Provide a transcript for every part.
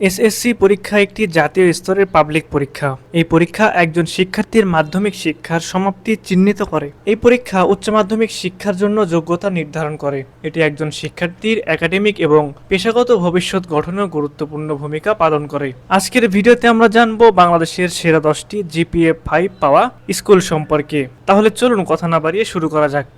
SSC পরীক্ষা একটি জাতীয় স্তরের পাবলিক পরীক্ষা। এই পরীক্ষা একজন শিক্ষার্থীর মাধ্যমিক শিক্ষার সমাপ্তি চিহ্নিত করে। এই পরীক্ষা উচ্চ মাধ্যমিক শিক্ষার জন্য যোগ্যতা নির্ধারণ করে। এটি একজন শিক্ষার্থীর একাডেমিক এবং পেশাগত ভবিষ্যৎ গঠনেও গুরুত্বপূর্ণ ভূমিকা পালন করে। আজকের ভিডিওতে আমরা জানবো বাংলাদেশের সেরা 10টি জিপিএ 5 পাওয়া স্কুল সম্পর্কে। তাহলে চলুন কথা না বাড়িয়ে শুরু করা যাক।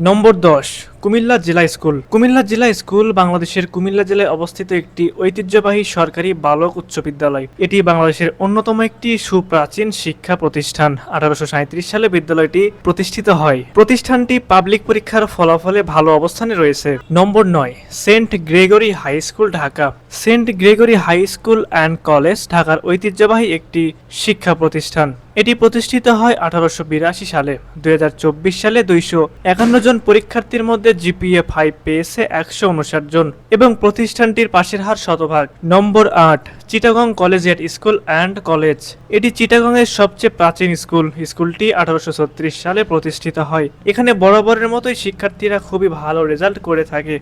নম্বর 10, কুমিল্লা জেলা স্কুল। কুমিল্লা জেলা স্কুল বাংলাদেশের কুমিল্লা জেলায় অবস্থিত একটি ঐতিহ্যবাহী সরকারি বালক উচ্চ বিদ্যালয়। এটি বাংলাদেশের অন্যতম একটি সুপ্রাচীন শিক্ষা প্রতিষ্ঠান। 1837 সালে বিদ্যালয়টি প্রতিষ্ঠিত হয়। প্রতিষ্ঠানটি পাবলিক পরীক্ষার ফলাফলে ভালো অবস্থানে রয়েছে। নম্বর 9, Saint Gregory High School Dhaka. Saint Gregory High School and college ঢাকার ঐতিহ্যবাহী একটি শিক্ষা প্রতিষ্ঠান। এটি প্রতিষ্ঠিত হয় 1882 সালে। 2024 সালে 251 জন পরীক্ষার্থীর মধ্যে জিপিএ 5 পেয়েছে 159 জন এবং প্রতিষ্ঠানটির পাশের হার শতভাগ। নম্বর 8, Chittagong collegiate school and college. এটি চিটাগংয়ের সবচেয়ে প্রাচীন স্কুল। স্কুলটি 1836 সালে প্রতিষ্ঠিত হয়। এখানে বরাবরের মতোই শিক্ষার্থীরা খুবই ভালো রেজাল্ট করে থাকে।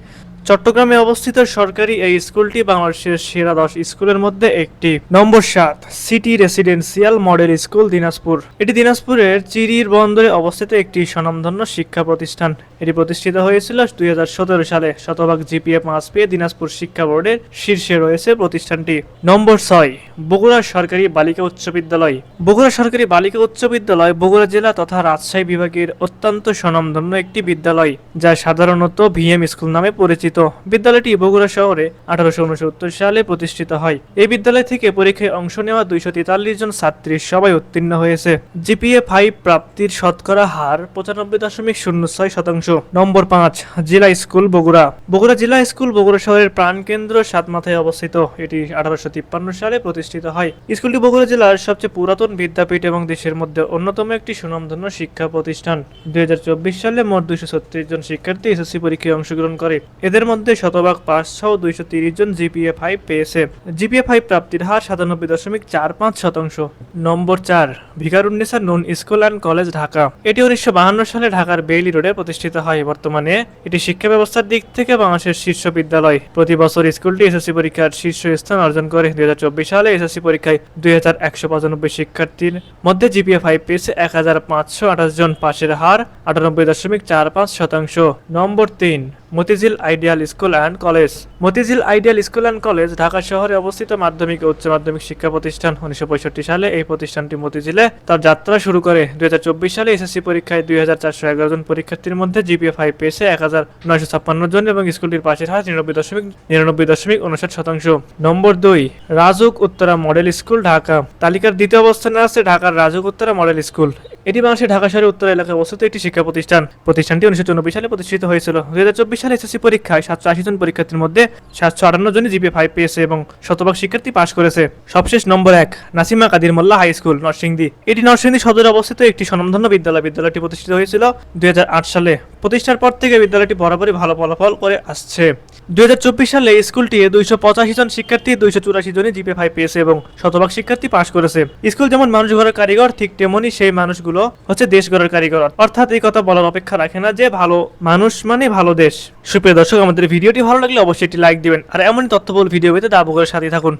চট্টগ্রামে অবস্থিত সরকারি এই স্কুলটি বাংলাদেশের সেরা 10 স্কুলের মধ্যে একটি। নম্বর 7, city residential model school Dinajpur. এটি দিনাজপুরের চিরির বন্দরে অবস্থিত একটি স্বনামধন্য শিক্ষা প্রতিষ্ঠান। এটি প্রতিষ্ঠিত হয়েছিল 2017 সালে। শতভাগ জিপিএ 5 পেয়ে দিনাজপুর শিক্ষা বোর্ডের শীর্ষে রয়েছে প্রতিষ্ঠানটি। নম্বর 6, বগুড়া সরকারি বালিকা উচ্চ বিদ্যালয়। বগুড়া সরকারি বালিকা উচ্চ বিদ্যালয় বগুড়া জেলা তথা রাজশাহী বিভাগের অত্যন্ত স্বনামধন্য একটি বিদ্যালয়, যা সাধারণত ভিএম স্কুল নামে পরিচিত। বিদ্যালয়টি বগুড়া শহরে 1869 সালে প্রতিষ্ঠিত হয়। এই বিদ্যালয় থেকে পরীক্ষায় অংশ নেওয়া 243 জন ছাত্রী সবাই উত্তীর্ণ হয়েছে। জিপিএ 5 প্রাপ্তির শতকরা হার 95.06%। নম্বর 5, জেলা স্কুল বগুড়া। বগুড়া জেলা স্কুল বগুড়া শহরের প্রাণকেন্দ্র সাতমাথায় অবস্থিত। এটি 1853 সালে প্রতিষ্ঠিত হয়। স্কুলটি বগুড়া জেলার সবচেয়ে পুরাতন বিদ্যাপীঠ এবং দেশের মধ্যে অন্যতম একটি সুনামধন্য শিক্ষা প্রতিষ্ঠান। 2024 সালে মোট 236 জন শিক্ষার্থী এসএসসি পরীক্ষায় অংশগ্রহণ করে। এদের মধ্যে শতভাগ পাস সহ 230 জন জিপিএ 5 পেয়েছে। জিপিএ 5 প্রাপ্তির হার 97.45%। নম্বর 4, ভিকারুন্নেসা নুন স্কুল অ্যান্ড কলেজ ঢাকা। এটি 1952 সালে ঢাকার বেইলি রোডে প্রতিষ্ঠিত হয়। বর্তমানে এটি শিক্ষা ব্যবস্থার দিক থেকে বাংলাদেশের শীর্ষ বিদ্যালয়। প্রতি বছর স্কুলটি এসএসসি পরীক্ষার শীর্ষ স্থান অর্জন করে। 2024 সালে এসএসসি পরীক্ষায় 2195 শিক্ষার্থীর মধ্যে জিপিএ 5 পেয়েছে 1528 জন। পাশের হার 98.45%। নম্বর 3, Motijheel ideal school and college. Motijheel ideal school and college Dhaka শহরে অবস্থিত মাধ্যমিক ও উচ্চ মাধ্যমিক শিক্ষা প্রতিষ্ঠান। 1965 সালে এই প্রতিষ্ঠানটি মতিঝিলে তার যাত্রা শুরু করে। 2024 সালে এসএসসি পরীক্ষায় 2411 জন পরীক্ষার্থীর মধ্যে জিপিএ 5 পেয়েছে 1956 জন এবং স্কুলটির পাশের হার 99.59%। নম্বর 2, রাজুক উত্তরা মডেল স্কুল ঢাকা। তালিকার দ্বিতীয় অবস্থানে আছে ঢাকার রাজুক উত্তরা মডেল স্কুল। এটি বাংলাদেশের ঢাকা শহরের উত্তর এলাকায় অবস্থিত একটি শিক্ষা প্রতিষ্ঠান। প্রতিষ্ঠানটি 1994 সালে প্রতিষ্ঠিত হয়েছিল। 2024 সালে এসএসসি পরীক্ষায় 780 জন পরীক্ষার্থীর মধ্যে 758 জনই জিপিএ 5 পেয়েছে এবং শতভাগ শিক্ষার্থী পাশ করেছে। সবশেষ নম্বর 1, নাসিমা কাদির মোল্লা হাই স্কুল নরসিংদী। এটি নরসিংদী সদরে অবস্থিত একটি স্বনামধন্য বিদ্যালয়। বিদ্যালয়টি প্রতিষ্ঠিত হয়েছিল 2008 সালে। প্রতিষ্ঠার পর থেকে বিদ্যালয়টি বরাবরই ভালো ফলাফল করে আসছে। 2024 সালে স্কুলটি 285 জন শিক্ষার্থী 284 জনই জিপিএ 5 পেয়েছে এবং শতভাগ শিক্ষার্থী পাশ করেছে। স্কুল যেমন মানুষ গড়ার কারিগর, ঠিক তেমনি সেই মানুষগুলো হচ্ছে দেশ গড়ার কারিগর। অর্থাৎ এই কথা বলার অপেক্ষা রাখে না যে ভালো মানুষ মানে ভালো দেশ। সুপ্রিয় দর্শক, আমাদের ভিডিওটি ভালো লাগলে অবশ্যই একটি লাইক দিবেন আর এমনই তথ্যবহুল ভিডিও পেতে দা বগুড়ার সাথে থাকুন।